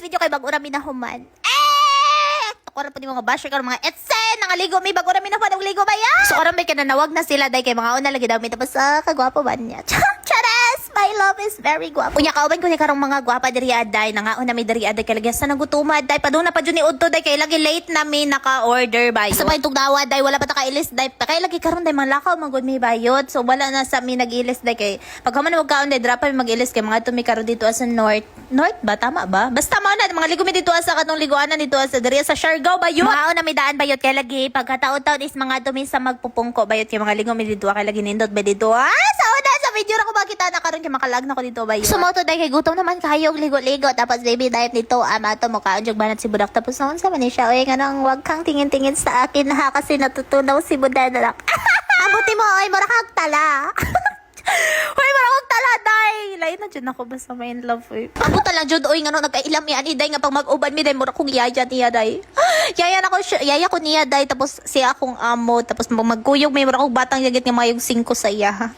video kay bago rami na human. Ako rin po ni mga basher karon mga etsen nangaligo may bago rami na human ligo ba ya? So karon may kananawag na sila dahil kay mga una lagi daw may tapos kagwapo ba niya. Charas! My love is very guwapo. Unya kauban ko ni karong mga gwapa diri aday nangaon na may diri aday kay lagi sa nagutumad day padung na pa jud ni udto day kay lagi late na mi naka-order ba. Sa paytog dawad day wala pa ta kailis day kay lagi karon day manlakaw man gud mi bayot. So wala na sa mi nagilis day kay pagkaman wag kaon day dra pa mi magilis kay mga tumi karon dito sa north ba tama ba? Basta mo na mga ligo mi dito sa katong liguanan dito sa diri sa Siargao bayot. Mga na mi daan bayot kay lagi pagkataon-taon is mga tumi sa magpupungko bayot kay mga ligo mi dito kay lagi nindot ba dito. Sa una sa video na ko makita na karon kay makalag na ko dito bayot. Sumoto day kay gutom naman kayo ligo-ligo tapos baby diet dito to mo kaon jug banat si budak tapos noon sa man siya oy kanang wag kang tingin-tingin sa akin ha kasi natutunaw si budak. Abuti mo oy mura kag tala. Hoy, marakong tala, day. Lain na dyan ako basta may in love, eh. Abuta lang dyan, oy, nga no, nagkailam yan, iday nga pag mag-uban mi, day, mura kong yaya niya, day. Yaya ko niya, day, tapos siya akong amo, tapos magkuyog, may mura kong batang yagit nga mayong 5 sa iya, ha.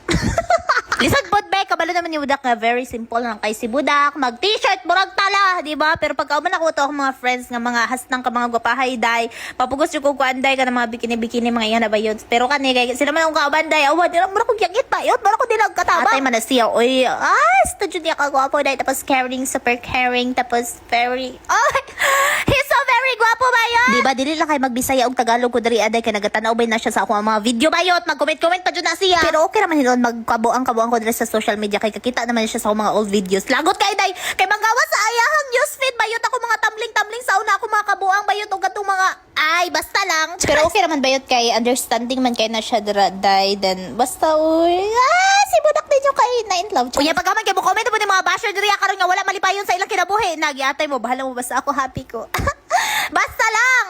Lisod pod be, kabalo naman ni Budak nga very simple lang kay si Budak, mag t-shirt, murag tala, di ba? Pero pagka uman ako to akong mga friends nga mga hasnang ka mga gwapahay day, papugos yung kukuanday ka ng mga bikini-bikini mga iyan na ba yun? Pero kani kay sila man ang kaubanday, awa, di lang mura kong yagit pa yun, mura kong dilag kataba. Atay man na siya, oy, studio niya kagwapo day, tapos caring, super caring, tapos very, he's so very gwapo ba yun? Di ba, dili lang kay magbisaya og Tagalog ko diri aday kay nagatanaw ba na siya sa akong mga video bayot, mag-comment pa dyan na siya. Pero okay naman hinon magkabuang ko diri sa social media kay kakita naman siya sa akong mga old videos. Lagot kay day kay manggawa sa ayahang newsfeed bayot ako mga tumbling sa una ako mga kabuang bayot og katong mga basta lang. Pero okay naman bayot kay understanding man kay na siya dira day then basta uy si Budak din yung kay na in love. Kunya pagkaman kay mo comment mo ni mga basher diri karon nga wala malipayon sa ilang kinabuhi. Nagyatay mo bahala mo basta ako happy ko. Basta lang.